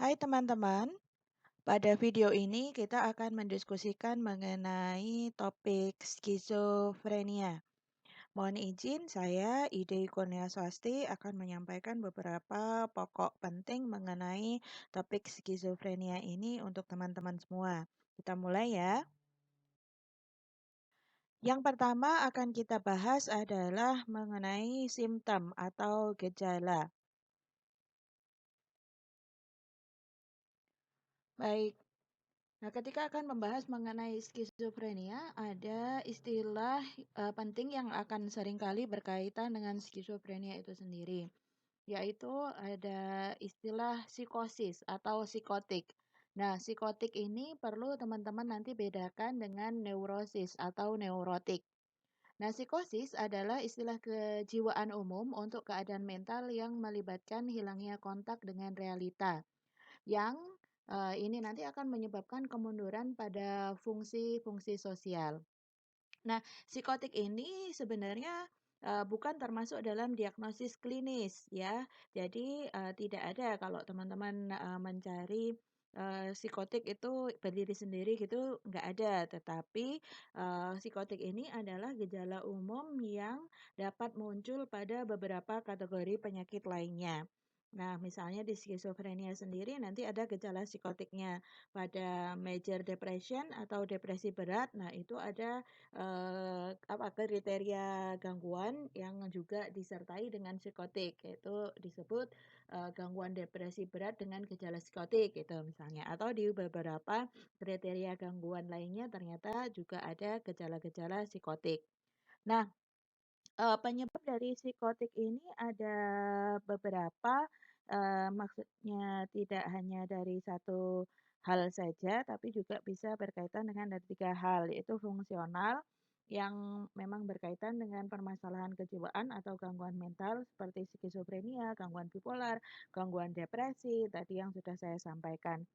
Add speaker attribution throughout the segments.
Speaker 1: Hai teman-teman, pada video ini kita akan mendiskusikan mengenai topik skizofrenia. Mohon izin, saya Ide Kurnia Swasti akan menyampaikan beberapa pokok penting mengenai topik skizofrenia ini untuk teman-teman semua. Kita mulai ya. Yang pertama akan kita bahas adalah mengenai simptom atau gejala. Baik, nah, ketika akan membahas mengenai skizofrenia, ada istilah penting yang akan seringkali berkaitan dengan skizofrenia itu sendiri, yaitu ada istilah psikosis atau psikotik. Nah, psikotik ini perlu teman-teman nanti bedakan dengan neurosis atau neurotik. Nah, psikosis adalah istilah kejiwaan umum untuk keadaan mental yang melibatkan hilangnya kontak dengan realita yang ini nanti akan menyebabkan kemunduran pada fungsi-fungsi sosial. Nah, psikotik ini sebenarnya bukan termasuk dalam diagnosis klinis ya. Jadi tidak ada kalau teman-teman mencari psikotik itu berdiri sendiri gitu nggak ada. Tetapi psikotik ini adalah gejala umum yang dapat muncul pada beberapa kategori penyakit lainnya. Nah, misalnya di skizofrenia sendiri nanti ada gejala psikotiknya. Pada major depression atau depresi berat, nah itu ada kriteria gangguan yang juga disertai dengan psikotik, yaitu disebut gangguan depresi berat dengan gejala psikotik gitu misalnya. Atau di beberapa kriteria gangguan lainnya ternyata juga ada gejala-gejala psikotik. Nah, penyebab dari psikotik ini ada beberapa, maksudnya tidak hanya dari satu hal saja, tapi juga bisa berkaitan dengan dari 3 hal, yaitu fungsional, yang memang berkaitan dengan permasalahan kejiwaan atau gangguan mental seperti skizofrenia, gangguan bipolar, gangguan depresi, tadi yang sudah saya sampaikan.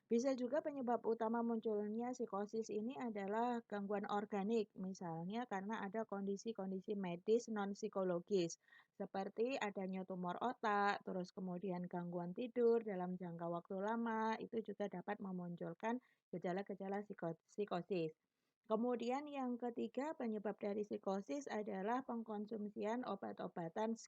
Speaker 1: Bisa juga penyebab utama munculnya psikosis ini adalah gangguan organik, misalnya karena ada kondisi-kondisi medis non-psikologis, seperti adanya tumor otak, terus kemudian gangguan tidur dalam jangka waktu lama, itu juga dapat memunculkan gejala-gejala psikosis. Kemudian yang ketiga penyebab dari psikosis adalah pengkonsumsian obat-obatan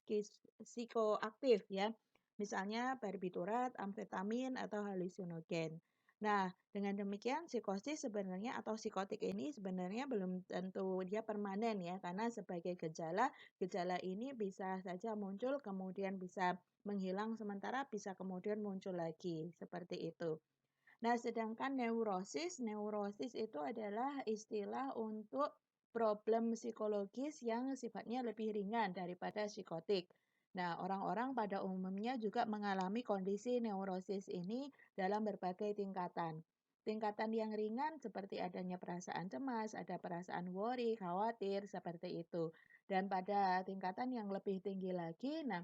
Speaker 1: psikoaktif ya. Misalnya barbiturat, amfetamin, atau halusinogen. Nah, dengan demikian psikosis sebenarnya atau psikotik ini sebenarnya belum tentu dia permanen ya, karena sebagai gejala, gejala ini bisa saja muncul kemudian bisa menghilang sementara bisa kemudian muncul lagi, seperti itu. Nah, sedangkan neurosis, neurosis itu adalah istilah untuk problem psikologis yang sifatnya lebih ringan daripada psikotik. Nah, orang-orang pada umumnya juga mengalami kondisi neurosis ini dalam berbagai tingkatan. Tingkatan yang ringan seperti adanya perasaan cemas, ada perasaan worry, khawatir, seperti itu. Dan pada tingkatan yang lebih tinggi lagi, nah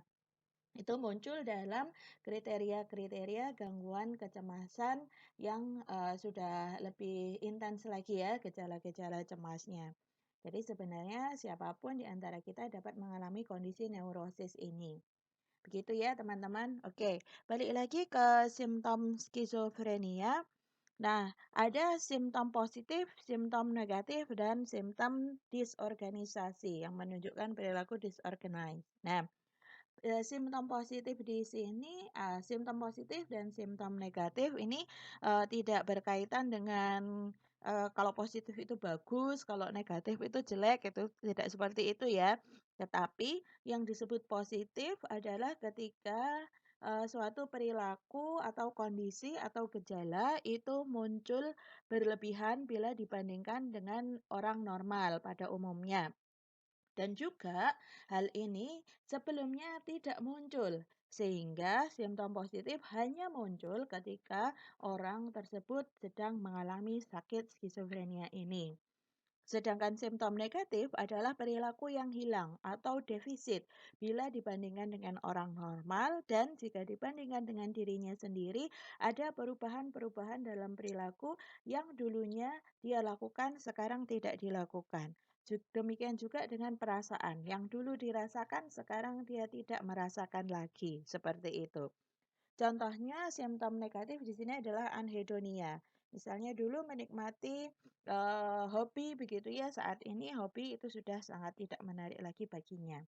Speaker 1: itu muncul dalam kriteria-kriteria gangguan kecemasan yang sudah lebih intens lagi ya gejala-gejala cemasnya. Jadi sebenarnya siapapun di antara kita dapat mengalami kondisi neurosis ini. Begitu ya teman-teman. Oke, balik lagi ke simptom skizofrenia. Nah, ada simptom positif, simptom negatif, dan simptom disorganisasi yang menunjukkan perilaku disorganized. Nah, simptom positif di sini, simptom positif dan simptom negatif ini tidak berkaitan dengan kalau positif itu bagus, kalau negatif itu jelek, itu tidak seperti itu ya. Tetapi yang disebut positif adalah ketika suatu perilaku atau kondisi atau gejala itu muncul berlebihan bila dibandingkan dengan orang normal pada umumnya. Dan juga hal ini sebelumnya tidak muncul, sehingga simptom positif hanya muncul ketika orang tersebut sedang mengalami sakit skizofrenia ini. Sedangkan simptom negatif adalah perilaku yang hilang atau defisit bila dibandingkan dengan orang normal dan jika dibandingkan dengan dirinya sendiri ada perubahan-perubahan dalam perilaku yang dulunya dia lakukan sekarang tidak dilakukan. Demikian juga dengan perasaan yang dulu dirasakan sekarang dia tidak merasakan lagi seperti itu. Contohnya simptom negatif di sini adalah anhedonia. Misalnya dulu menikmati, hobi begitu ya, saat ini hobi itu sudah sangat tidak menarik lagi baginya.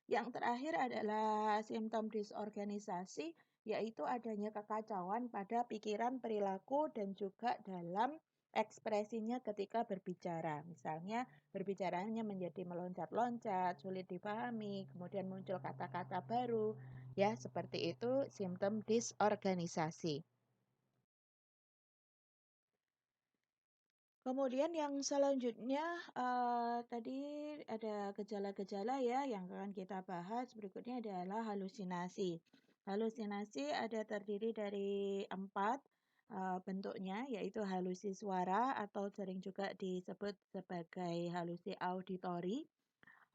Speaker 1: Yang terakhir adalah simptom disorganisasi, yaitu adanya kekacauan pada pikiran, perilaku, dan juga dalam ekspresinya ketika berbicara. Misalnya berbicaranya menjadi meloncat-loncat, sulit dipahami, kemudian muncul kata-kata baru, ya seperti itu simptom disorganisasi. Kemudian yang selanjutnya, tadi ada gejala-gejala ya yang akan kita bahas, berikutnya adalah halusinasi. Halusinasi ada terdiri dari 4 bentuknya, yaitu halusi suara atau sering juga disebut sebagai halusi auditori.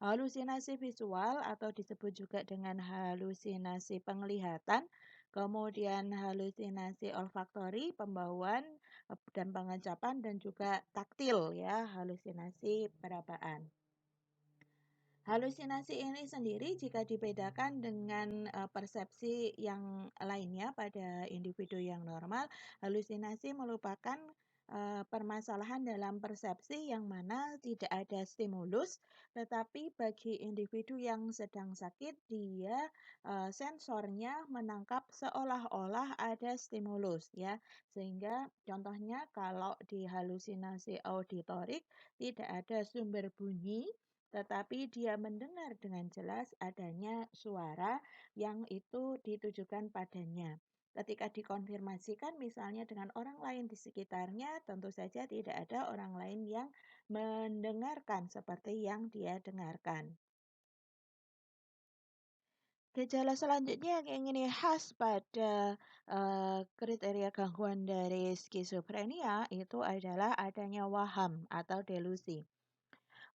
Speaker 1: Halusinasi visual atau disebut juga dengan halusinasi penglihatan, kemudian halusinasi olfaktori, pembauan dan pengecapan dan juga taktil ya, halusinasi perabaan. Halusinasi ini sendiri jika dibedakan dengan persepsi yang lainnya pada individu yang normal, halusinasi merupakan permasalahan dalam persepsi yang mana tidak ada stimulus, tetapi bagi individu yang sedang sakit, dia sensornya menangkap seolah-olah ada stimulus ya. Sehingga contohnya kalau di halusinasi auditorik tidak ada sumber bunyi, tetapi dia mendengar dengan jelas adanya suara yang itu ditujukan padanya. Ketika dikonfirmasikan misalnya dengan orang lain di sekitarnya, tentu saja tidak ada orang lain yang mendengarkan seperti yang dia dengarkan. Gejala selanjutnya yang ini khas pada kriteria gangguan dari skizofrenia itu adalah adanya waham atau delusi.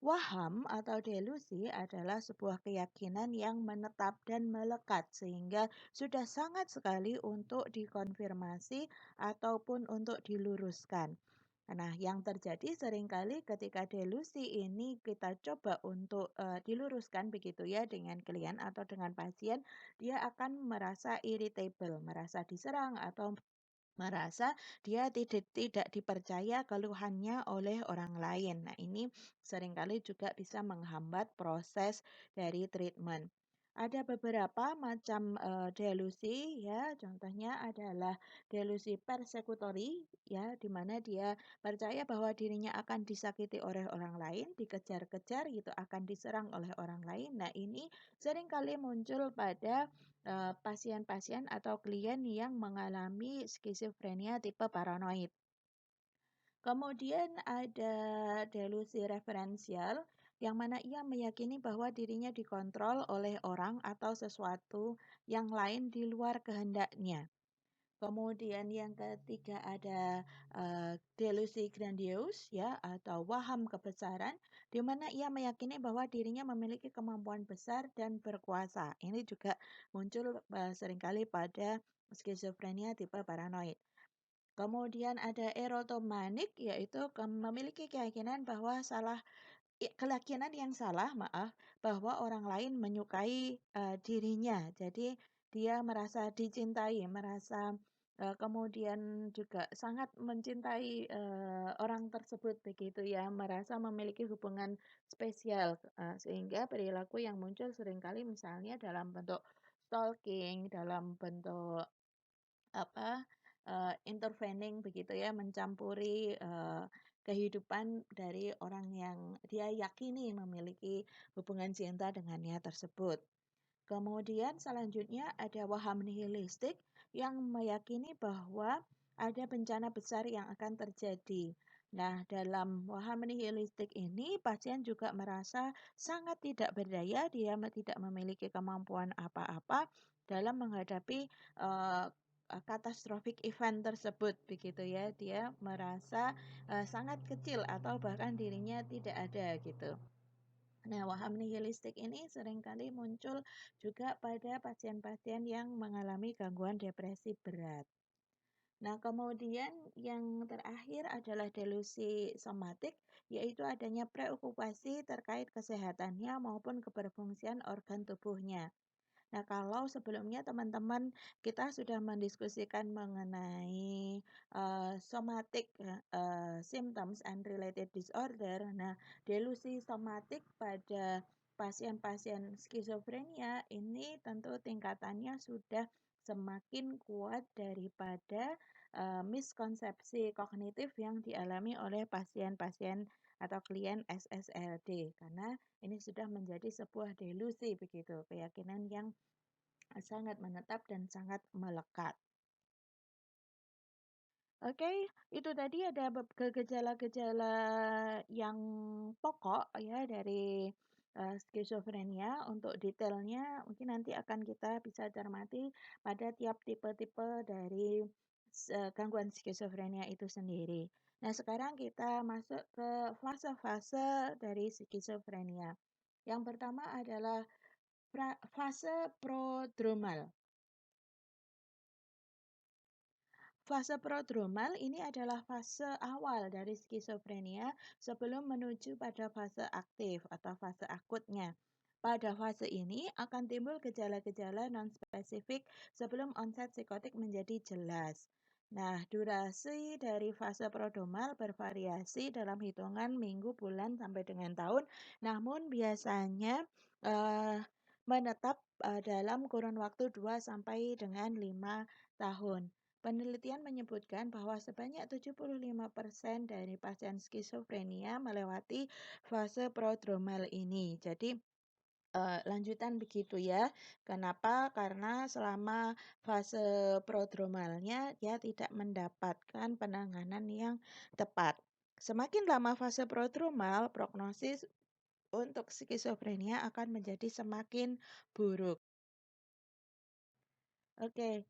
Speaker 1: Waham atau delusi adalah sebuah keyakinan yang menetap dan melekat sehingga sudah sangat sekali untuk dikonfirmasi ataupun untuk diluruskan. Nah, yang terjadi seringkali ketika delusi ini kita coba untuk diluruskan begitu ya dengan klien atau dengan pasien, dia akan merasa irritable, merasa diserang atau merasa dia tidak dipercaya keluhannya oleh orang lain. Nah, ini seringkali juga bisa menghambat proses dari treatment. Ada beberapa macam delusi ya, contohnya adalah delusi persekutori ya, di mana dia percaya bahwa dirinya akan disakiti oleh orang lain, dikejar-kejar gitu, akan diserang oleh orang lain. Nah, ini seringkali muncul pada pasien-pasien atau klien yang mengalami skizofrenia tipe paranoid. Kemudian ada delusi referensial, yang mana ia meyakini bahwa dirinya dikontrol oleh orang atau sesuatu yang lain di luar kehendaknya. Kemudian yang ketiga ada delusi grandiose ya atau waham kebesaran, di mana ia meyakini bahwa dirinya memiliki kemampuan besar dan berkuasa. Ini juga muncul seringkali pada skizofrenia tipe paranoid. Kemudian ada erotomanik, yaitu memiliki keyakinan bahwa keyakinan yang salah, maaf, bahwa orang lain menyukai dirinya. Jadi dia merasa dicintai, merasa kemudian juga sangat mencintai orang tersebut begitu ya, merasa memiliki hubungan spesial sehingga perilaku yang muncul seringkali misalnya dalam bentuk stalking, dalam bentuk apa intervening begitu ya, mencampuri kehidupan dari orang yang dia yakini memiliki hubungan cinta dengannya tersebut. Kemudian selanjutnya ada waham nihilistik yang meyakini bahwa ada bencana besar yang akan terjadi. Nah, dalam waham nihilistik ini pasien juga merasa sangat tidak berdaya, dia tidak memiliki kemampuan apa-apa dalam menghadapi catastrophic event tersebut begitu ya. Dia merasa sangat kecil atau bahkan dirinya tidak ada gitu. Nah, waham nihilistik ini seringkali muncul juga pada pasien-pasien yang mengalami gangguan depresi berat. Nah, kemudian yang terakhir adalah delusi somatik, yaitu adanya preokupasi terkait kesehatannya maupun keberfungsian organ tubuhnya. Nah, kalau sebelumnya teman-teman kita sudah mendiskusikan mengenai somatic symptoms and related disorder. Nah, delusi somatik pada pasien-pasien skizofrenia ini tentu tingkatannya sudah semakin kuat daripada miskonsepsi kognitif yang dialami oleh pasien-pasien atau klien SSLD karena ini sudah menjadi sebuah delusi begitu, keyakinan yang sangat menetap dan sangat melekat. Oke, itu tadi ada gejala-gejala yang pokok ya dari skizofrenia. Untuk detailnya mungkin nanti akan kita bisa cermati pada tiap tipe-tipe dari gangguan skizofrenia itu sendiri. Nah, sekarang kita masuk ke fase-fase dari skizofrenia. Yang pertama adalah fase prodromal. Fase prodromal ini adalah fase awal dari skizofrenia sebelum menuju pada fase aktif atau fase akutnya. Pada fase ini akan timbul gejala-gejala non-spesifik sebelum onset psikotik menjadi jelas. Nah, durasi dari fase prodromal bervariasi dalam hitungan minggu, bulan, sampai dengan tahun, namun biasanya menetap dalam kurun waktu 2 sampai dengan 5 tahun. Penelitian menyebutkan bahwa sebanyak 75% dari pasien skizofrenia melewati fase prodromal ini. Jadi lanjutan begitu ya. Kenapa? Karena selama fase prodromalnya dia tidak mendapatkan penanganan yang tepat. Semakin lama fase prodromal, prognosis untuk skizofrenia akan menjadi semakin buruk. Oke,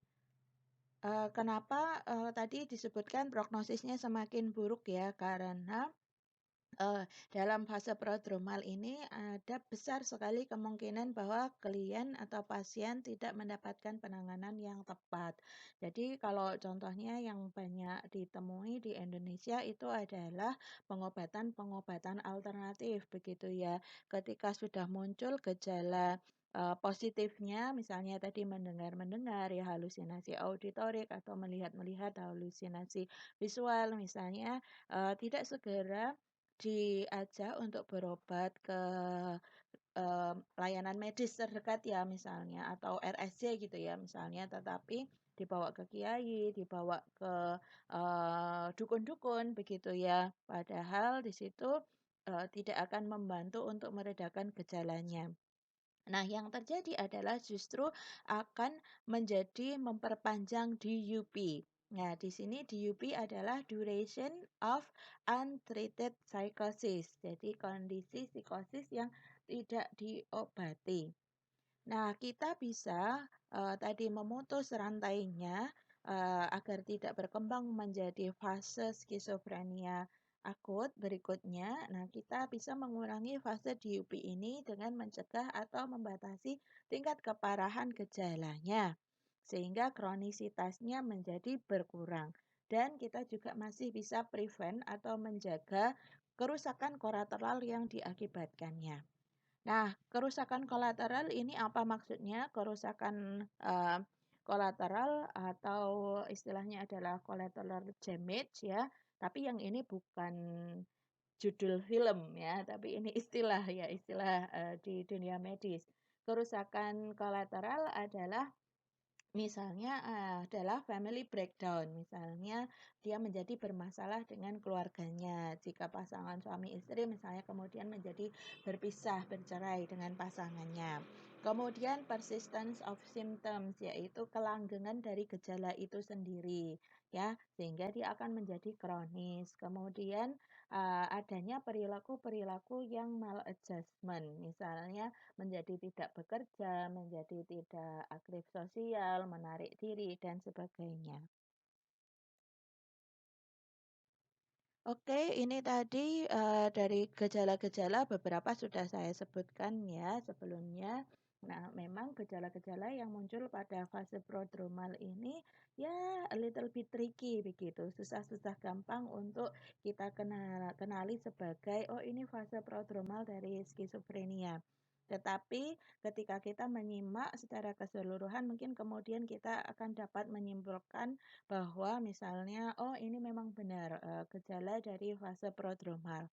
Speaker 1: kenapa tadi disebutkan prognosisnya semakin buruk ya? Karena dalam fase prodromal ini ada besar sekali kemungkinan bahwa klien atau pasien tidak mendapatkan penanganan yang tepat. Jadi kalau contohnya yang banyak ditemui di Indonesia itu adalah pengobatan-pengobatan alternatif begitu ya. Ketika sudah muncul gejala positifnya, misalnya tadi mendengar-mendengar ya halusinasi auditorik atau melihat-melihat halusinasi visual misalnya, tidak segera diajak untuk berobat ke layanan medis terdekat ya misalnya atau RSJ gitu ya misalnya, tetapi dibawa ke kiai, dibawa ke dukun-dukun begitu ya. Padahal di situ tidak akan membantu untuk meredakan gejalanya. Nah, yang terjadi adalah justru akan menjadi memperpanjang DUP. Nah, di sini DUP adalah duration of untreated psychosis. Jadi kondisi psikosis yang tidak diobati. Nah, kita bisa tadi memutus rantainya agar tidak berkembang menjadi fase skizofrenia akut berikutnya. Nah, kita bisa mengurangi fase DUP ini dengan mencegah atau membatasi tingkat keparahan gejalanya sehingga kronisitasnya menjadi berkurang. Dan kita juga masih bisa prevent atau menjaga kerusakan kolateral yang diakibatkannya. Nah, kerusakan kolateral ini apa maksudnya? Kerusakan kolateral atau istilahnya adalah collateral damage ya. Tapi yang ini bukan judul film ya, tapi ini istilah ya, istilah di dunia medis. Kerusakan kolateral adalah misalnya adalah family breakdown. Misalnya dia menjadi bermasalah dengan keluarganya. Jika pasangan suami istri misalnya kemudian menjadi berpisah, bercerai dengan pasangannya. Kemudian persistence of symptoms yaitu kelanggengan dari gejala itu sendiri ya, sehingga dia akan menjadi kronis. Kemudian adanya perilaku-perilaku yang maladjustment. Misalnya menjadi tidak bekerja, menjadi tidak aktif sosial, menarik diri, dan sebagainya. Oke, ini tadi dari gejala-gejala beberapa sudah saya sebutkan ya sebelumnya. Nah, memang gejala-gejala yang muncul pada fase prodromal ini ya a little bit tricky begitu. Susah-susah gampang untuk kita kenali sebagai oh ini fase prodromal dari skizofrenia. Tetapi ketika kita menyimak secara keseluruhan mungkin kemudian kita akan dapat menyimpulkan bahwa misalnya, oh ini memang benar gejala dari fase prodromal.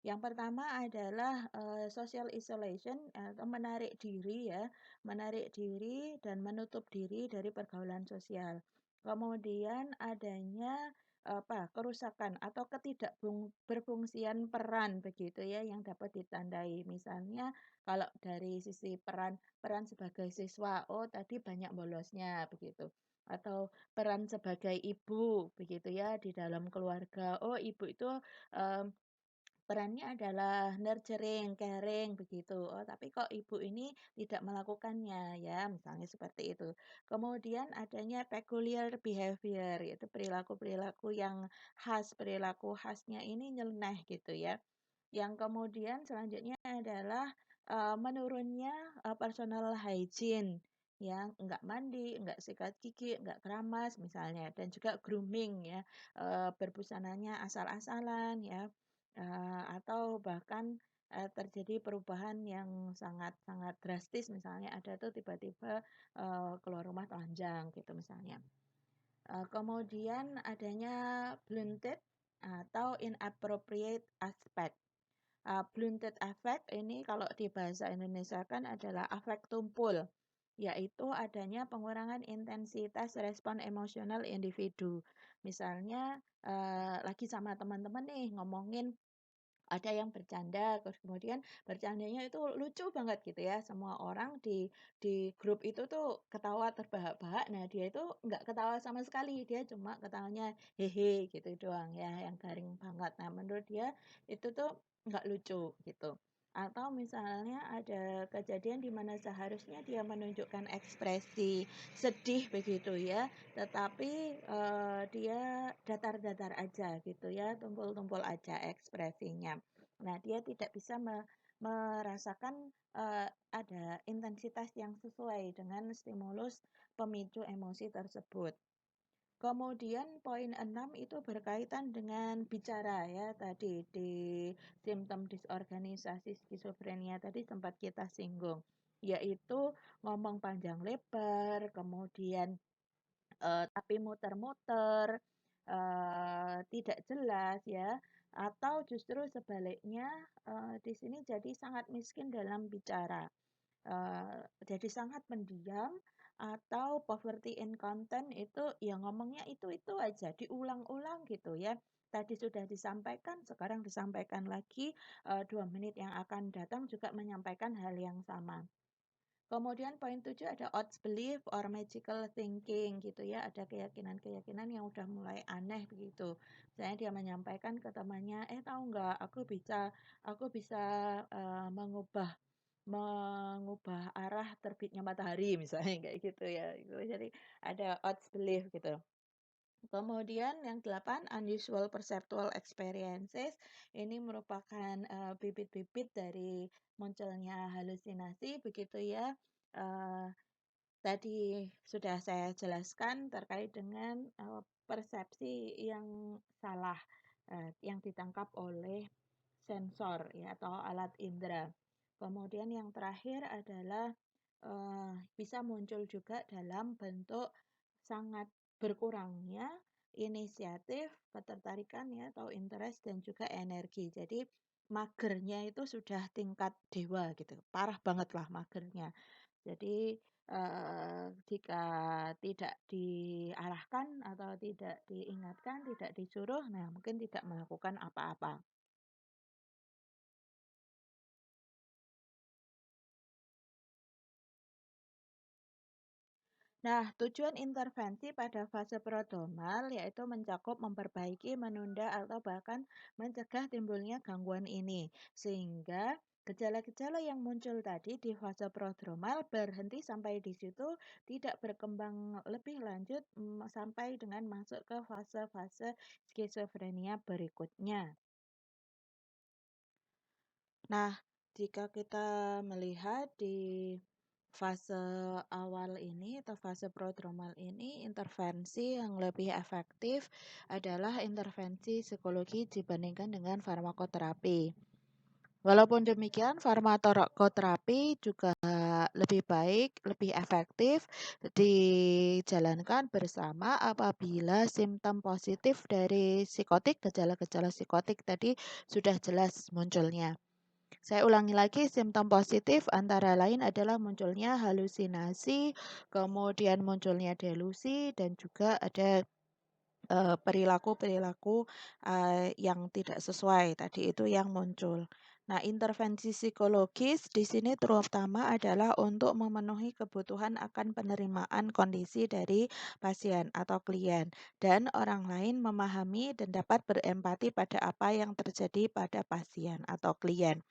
Speaker 1: Yang pertama adalah social isolation atau menarik diri ya, menarik diri dan menutup diri dari pergaulan sosial. Kemudian adanya kerusakan atau ketidakberfungsian peran begitu ya yang dapat ditandai. Misalnya kalau dari sisi peran peran sebagai siswa, oh tadi banyak bolosnya begitu. Atau peran sebagai ibu begitu ya di dalam keluarga. Oh, ibu itu em, perannya adalah nurturing, caring begitu. Oh, tapi kok ibu ini tidak melakukannya ya, misalnya seperti itu. Kemudian adanya peculiar behavior, yaitu perilaku-perilaku yang khas, perilaku khasnya ini nyeleneh gitu ya. Yang kemudian selanjutnya adalah menurunnya personal hygiene yang enggak mandi, enggak sikat gigi, enggak keramas misalnya dan juga grooming ya, berbusananya asal-asalan ya. Atau bahkan terjadi perubahan yang sangat-sangat drastis misalnya ada tuh tiba-tiba keluar rumah telanjang gitu misalnya. Kemudian adanya blunted atau inappropriate aspect. Blunted affect ini kalau di bahasa Indonesia kan adalah afek tumpul, yaitu adanya pengurangan intensitas respon emosional individu. Misalnya lagi sama teman-teman nih ngomongin ada yang bercanda, terus kemudian bercandanya itu lucu banget gitu ya. Semua orang di grup itu tuh ketawa terbahak-bahak. Nah, dia itu nggak ketawa sama sekali. Dia cuma ketawanya hehe gitu doang ya, yang garing banget. Nah, menurut dia itu tuh nggak lucu gitu. Atau misalnya ada kejadian di mana seharusnya dia menunjukkan ekspresi sedih begitu ya, tetapi dia datar-datar aja gitu ya, tumpul-tumpul aja ekspresinya. Nah, dia tidak bisa merasakan ada intensitas yang sesuai dengan stimulus pemicu emosi tersebut. Kemudian poin 6 itu berkaitan dengan bicara ya tadi di simptom disorganisasi skizofrenia tadi sempat kita singgung, yaitu ngomong panjang lebar, kemudian tapi muter-muter, tidak jelas ya, atau justru sebaliknya, di sini jadi sangat miskin dalam bicara. Jadi sangat pendiam atau poverty in content itu ya ngomongnya itu aja, diulang-ulang gitu ya. Tadi sudah disampaikan, sekarang disampaikan lagi, 2 menit yang akan datang juga menyampaikan hal yang sama. Kemudian poin 7 ada odds belief or magical thinking gitu ya. Ada keyakinan-keyakinan yang udah mulai aneh begitu. Misalnya dia menyampaikan ke temannya, tahu nggak aku bisa mengubah mengubah arah terbitnya matahari misalnya kayak gitu ya. Gitu. Jadi ada odds belief gitu. Kemudian yang 8 unusual perceptual experiences, ini merupakan bibit-bibit dari munculnya halusinasi begitu ya. Eh, Tadi sudah saya jelaskan terkait dengan persepsi yang salah yang ditangkap oleh sensor ya atau alat indera. Kemudian yang terakhir adalah bisa muncul juga dalam bentuk sangat berkurangnya inisiatif, ketertarikan ya atau interest dan juga energi. Jadi magernya itu sudah tingkat dewa gitu. Parah banget lah magernya. Jadi jika tidak diarahkan atau tidak diingatkan, tidak disuruh, nah mungkin tidak melakukan apa-apa. Nah, tujuan intervensi pada fase prodromal yaitu mencakup memperbaiki, menunda, atau bahkan mencegah timbulnya gangguan ini. Sehingga gejala-gejala yang muncul tadi di fase prodromal berhenti sampai di situ, tidak berkembang lebih lanjut sampai dengan masuk ke fase-fase skizofrenia berikutnya. Nah, jika kita melihat di fase awal ini atau fase prodromal ini, intervensi yang lebih efektif adalah intervensi psikologi dibandingkan dengan farmakoterapi. Walaupun demikian, farmakoterapi juga lebih baik, lebih efektif dijalankan bersama apabila simptom positif dari psikotik, gejala-gejala psikotik tadi sudah jelas munculnya. Saya ulangi lagi, simptom positif antara lain adalah munculnya halusinasi, kemudian munculnya delusi, dan juga ada perilaku-perilaku, yang tidak sesuai tadi itu yang muncul. Nah, intervensi psikologis di sini terutama adalah untuk memenuhi kebutuhan akan penerimaan kondisi dari pasien atau klien dan orang lain memahami dan dapat berempati pada apa yang terjadi pada pasien atau klien.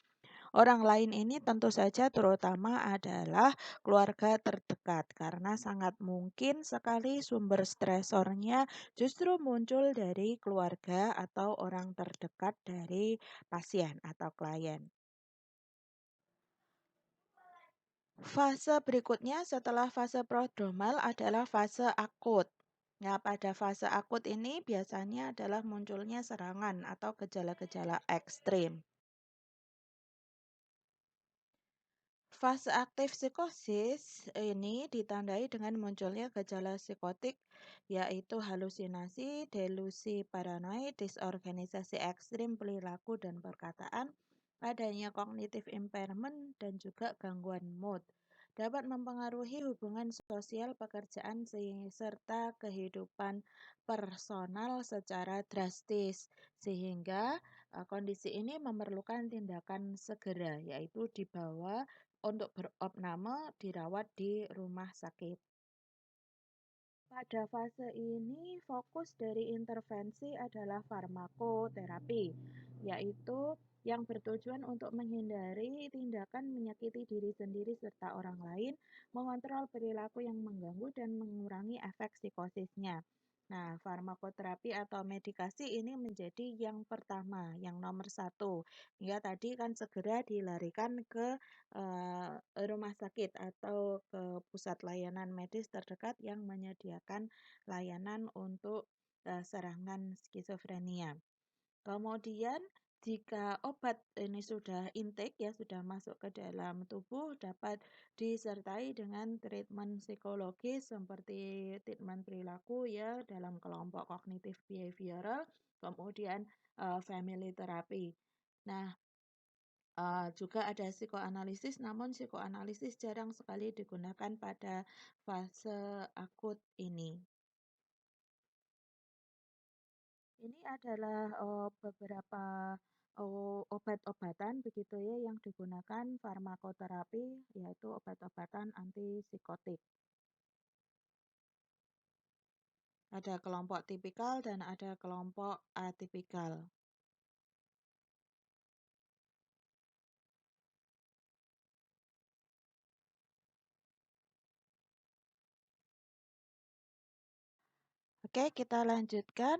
Speaker 1: Orang lain ini tentu saja terutama adalah keluarga terdekat karena sangat mungkin sekali sumber stresornya justru muncul dari keluarga atau orang terdekat dari pasien atau klien. Fase berikutnya setelah fase prodromal adalah fase akut. Nah, pada fase akut ini biasanya adalah munculnya serangan atau gejala-gejala ekstrim. Fase aktif psikosis ini ditandai dengan munculnya gejala psikotik yaitu halusinasi, delusi paranoid, disorganisasi ekstrim perilaku dan perkataan, adanya cognitive impairment dan juga gangguan mood. Dapat mempengaruhi hubungan sosial, pekerjaan, serta kehidupan personal secara drastis sehingga kondisi ini memerlukan tindakan segera yaitu dibawa untuk beropname dirawat di rumah sakit. Pada fase ini, fokus dari intervensi adalah farmakoterapi, yaitu yang bertujuan untuk menghindari tindakan menyakiti diri sendiri serta orang lain, mengontrol perilaku yang mengganggu, dan mengurangi efek psikosisnya. Nah, farmakoterapi atau medikasi ini menjadi yang pertama, yang nomor satu. Ya, tadi kan segera dilarikan ke rumah sakit atau ke pusat layanan medis terdekat yang menyediakan layanan untuk serangan skizofrenia. Kemudian jika obat ini sudah intake ya sudah masuk ke dalam tubuh dapat disertai dengan treatment psikologis seperti treatment perilaku ya dalam kelompok kognitif behavioral, kemudian family therapy. Nah, juga ada psikoanalisis, namun psikoanalisis jarang sekali digunakan pada fase akut ini. Ini adalah beberapa obat-obatan begitu ya yang digunakan farmakoterapi, yaitu obat-obatan antipsikotik. Ada kelompok tipikal dan ada kelompok atipikal. Oke, kita lanjutkan,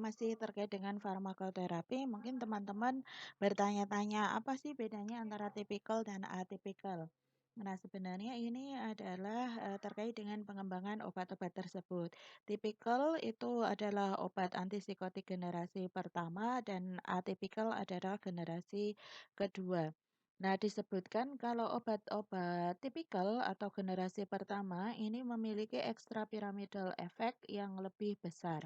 Speaker 1: masih terkait dengan farmakoterapi. Mungkin teman-teman bertanya-tanya, apa sih bedanya antara tipikal dan atipikal? Nah, sebenarnya ini adalah, terkait dengan pengembangan obat-obat tersebut. Tipikal itu adalah obat antipsikotik generasi pertama dan atipikal adalah generasi kedua. Nah, disebutkan kalau obat-obat tipikal atau generasi pertama ini memiliki extrapyramidal effect yang lebih besar,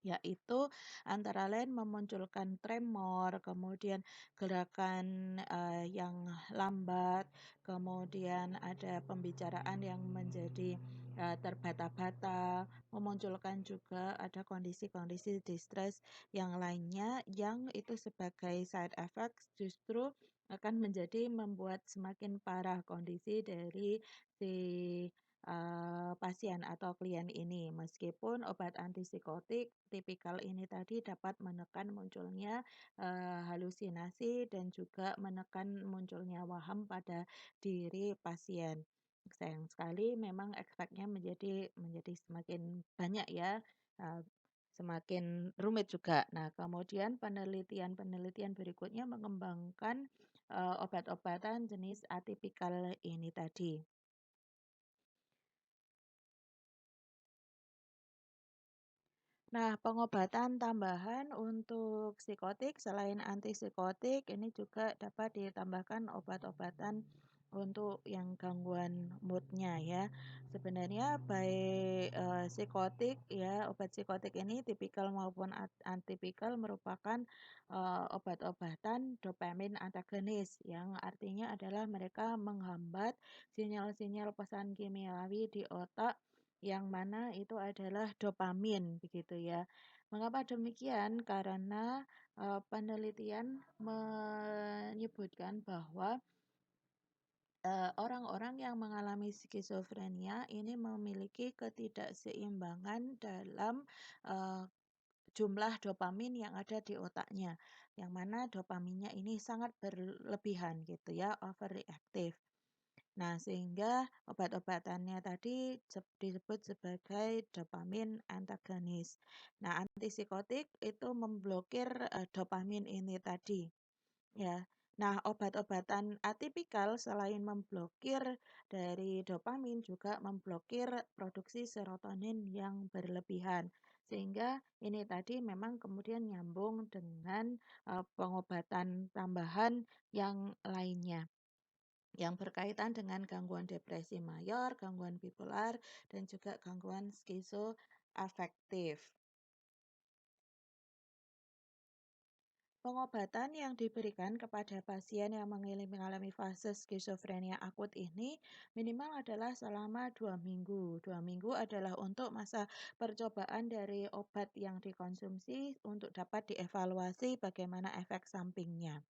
Speaker 1: yaitu antara lain memunculkan tremor, kemudian gerakan, yang lambat, kemudian ada pembicaraan yang menjadi, terbata-bata, memunculkan juga ada kondisi-kondisi distress yang lainnya yang itu sebagai side effect justru akan menjadi membuat semakin parah kondisi dari si pasien atau klien ini. Meskipun obat antipsikotik tipikal ini tadi dapat menekan munculnya halusinasi dan juga menekan munculnya waham pada diri pasien. Sayang sekali memang efeknya menjadi semakin banyak ya. eh, Semakin rumit juga. Nah, kemudian penelitian-penelitian berikutnya mengembangkan obat-obatan jenis atipikal ini tadi. Nah, pengobatan tambahan untuk psikotik selain antipsikotik ini juga dapat ditambahkan obat-obatan untuk yang gangguan mood-nya ya. Sebenarnya baik, psikotik ya, obat psikotik ini tipikal maupun atipikal merupakan, obat-obatan dopamin antagonis yang artinya adalah mereka menghambat sinyal-sinyal pesan kimiawi di otak yang mana itu adalah dopamin begitu ya. Mengapa demikian? Karena, penelitian menyebutkan bahwa, orang-orang yang mengalami skizofrenia ini memiliki ketidakseimbangan dalam, eee, jumlah dopamin yang ada di otaknya, yang mana dopaminnya ini sangat berlebihan gitu ya, overreaktif. Nah, sehingga obat-obatannya tadi disebut sebagai dopamin antagonis. Nah, antipsikotik itu memblokir, dopamin ini tadi, ya. Nah, obat-obatan atipikal selain memblokir dari dopamin juga memblokir produksi serotonin yang berlebihan. Sehingga ini tadi memang kemudian nyambung dengan, pengobatan tambahan yang lainnya yang berkaitan dengan gangguan depresi mayor, gangguan bipolar, dan juga gangguan skizoafektif. Pengobatan yang diberikan kepada pasien yang mengalami fase skizofrenia akut ini minimal adalah selama 2 minggu. 2 minggu adalah untuk masa percobaan dari obat yang dikonsumsi untuk dapat dievaluasi bagaimana efek sampingnya.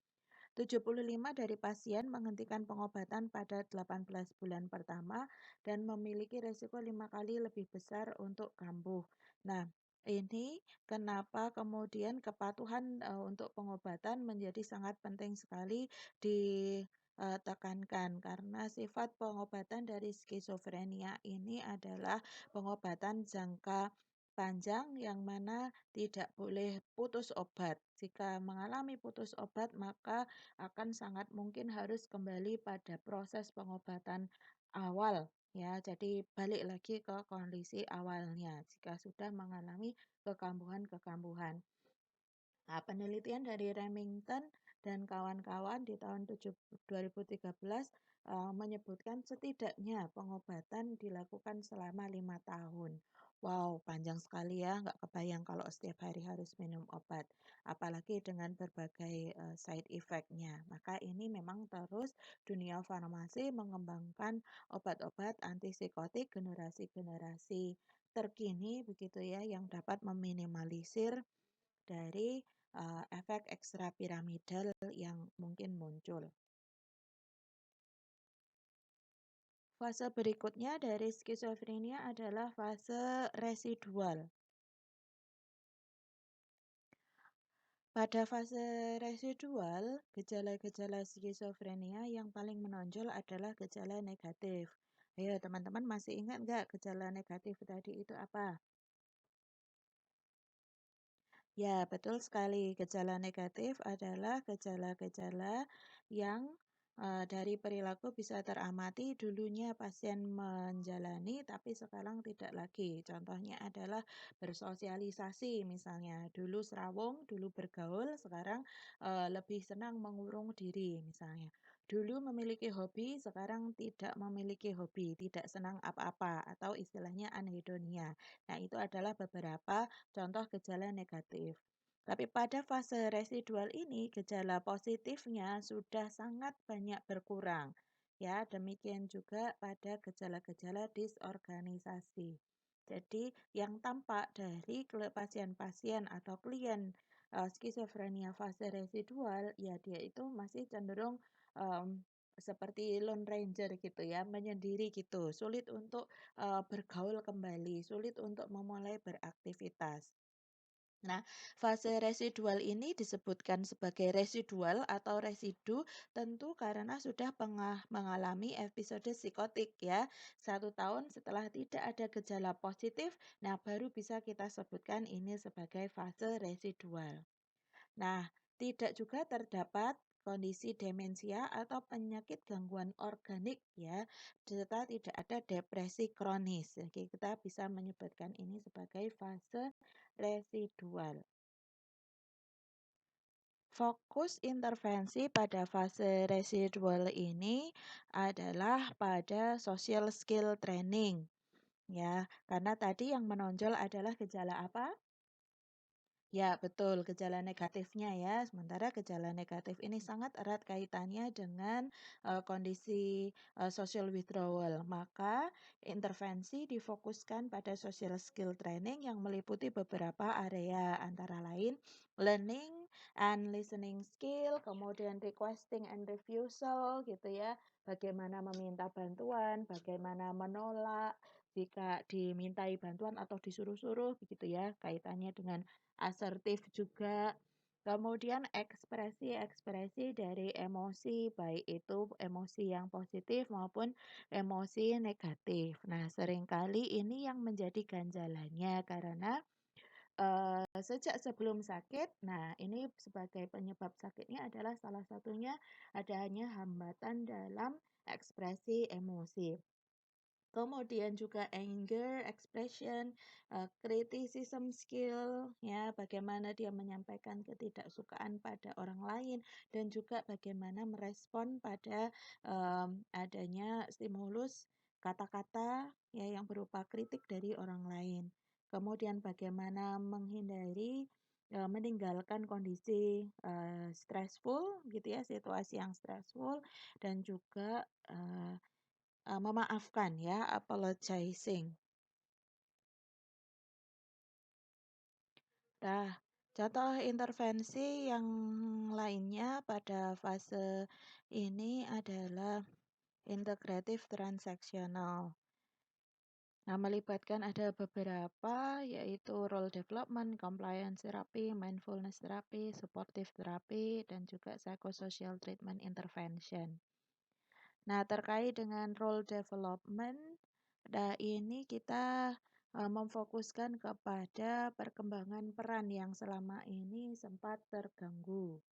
Speaker 1: 75 dari pasien menghentikan pengobatan pada 18 bulan pertama dan memiliki resiko 5 kali lebih besar untuk kambuh. Nah, ini kenapa kemudian kepatuhan untuk pengobatan menjadi sangat penting sekali ditekankan karena sifat pengobatan dari skizofrenia ini adalah pengobatan jangka panjang yang mana tidak boleh putus obat. Jika mengalami putus obat, maka akan sangat mungkin harus kembali pada proses pengobatan awal ya. Jadi balik lagi ke kondisi awalnya jika sudah mengalami kekambuhan-kekambuhan. Nah, penelitian dari Remington dan kawan-kawan di tahun 2013 menyebutkan setidaknya pengobatan dilakukan selama 5 tahun. Wow, panjang sekali ya, nggak kebayang kalau setiap hari harus minum obat, apalagi dengan berbagai side effect-nya. Maka ini memang terus dunia farmasi mengembangkan obat-obat antipsikotik generasi-generasi terkini begitu ya, yang dapat meminimalisir dari, efek ekstrapiramidal yang mungkin muncul. Fase berikutnya dari skizofrenia adalah fase residual. Pada fase residual, gejala-gejala skizofrenia yang paling menonjol adalah gejala negatif. Ayo teman-teman masih ingat nggak gejala negatif tadi itu apa? Ya, betul sekali. Gejala negatif adalah gejala-gejala yang dari perilaku bisa teramati dulunya pasien menjalani tapi sekarang tidak lagi. Contohnya adalah bersosialisasi misalnya. Dulu serawong, dulu bergaul, sekarang lebih senang mengurung diri misalnya. Dulu memiliki hobi, sekarang tidak memiliki hobi, tidak senang apa-apa atau istilahnya anhedonia. Nah, itu adalah beberapa contoh gejala negatif. Tapi pada fase residual ini gejala positifnya sudah sangat banyak berkurang. Ya, demikian juga pada gejala-gejala disorganisasi. Jadi, yang tampak dari pasien-pasien atau klien skizofrenia fase residual, ya dia itu masih cenderung em, seperti lone ranger gitu ya, menyendiri gitu, sulit untuk bergaul kembali, sulit untuk memulai beraktivitas. Nah, fase residual ini disebutkan sebagai residual atau residu tentu karena sudah mengalami episode psikotik ya. 1 tahun setelah tidak ada gejala positif, nah baru bisa kita sebutkan ini sebagai fase residual. Nah, tidak juga terdapat kondisi demensia atau penyakit gangguan organik ya, serta tidak ada depresi kronis. Jadi kita bisa menyebutkan ini sebagai fase residual. Fokus intervensi pada fase residual ini adalah pada social skill training ya, karena tadi yang menonjol adalah gejala apa? Ya, betul, gejala negatifnya ya. Sementara gejala negatif ini sangat erat kaitannya dengan kondisi social withdrawal. Maka intervensi difokuskan pada social skill training yang meliputi beberapa area antara lain learning and listening skill, kemudian requesting and refusal gitu ya. Bagaimana meminta bantuan, bagaimana menolak jika dimintai bantuan atau disuruh-suruh begitu ya. Kaitannya dengan asertif juga. Kemudian ekspresi-ekspresi dari emosi, baik itu emosi yang positif maupun emosi negatif. Nah, seringkali ini yang menjadi ganjalannya karena sejak sebelum sakit, nah ini sebagai penyebab sakitnya adalah salah satunya adanya hambatan dalam ekspresi emosi. Kemudian juga anger expression, criticism skill, ya, bagaimana dia menyampaikan ketidaksukaan pada orang lain dan juga bagaimana merespon pada, adanya stimulus kata-kata, ya, yang berupa kritik dari orang lain. Kemudian bagaimana menghindari, meninggalkan kondisi, stressful gitu ya, situasi yang stressful dan juga, memaafkan ya, apologizing. Nah, contoh intervensi yang lainnya pada fase ini adalah integratif transaksional. Nah, melibatkan ada beberapa yaitu role development, compliance therapy, mindfulness therapy, supportive therapy, dan juga psychosocial treatment intervention. Nah, terkait dengan role development, nah ini kita memfokuskan kepada perkembangan peran yang selama ini sempat terganggu.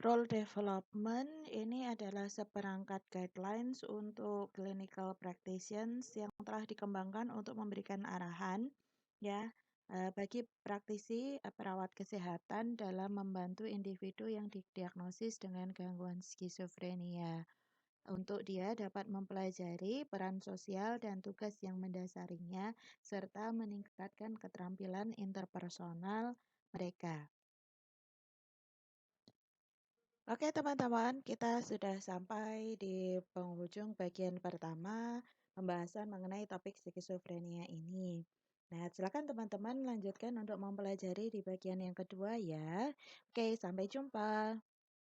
Speaker 1: Role development ini adalah seperangkat guidelines untuk clinical practitioners yang telah dikembangkan untuk memberikan arahan ya bagi praktisi perawat kesehatan dalam membantu individu yang didiagnosis dengan gangguan skizofrenia. Untuk dia dapat mempelajari peran sosial dan tugas yang mendasarinya serta meningkatkan keterampilan interpersonal mereka. Oke teman-teman, kita sudah sampai di penghujung bagian pertama pembahasan mengenai topik skizofrenia ini. Nah, silakan teman-teman lanjutkan untuk mempelajari di bagian yang kedua ya. Oke, sampai jumpa.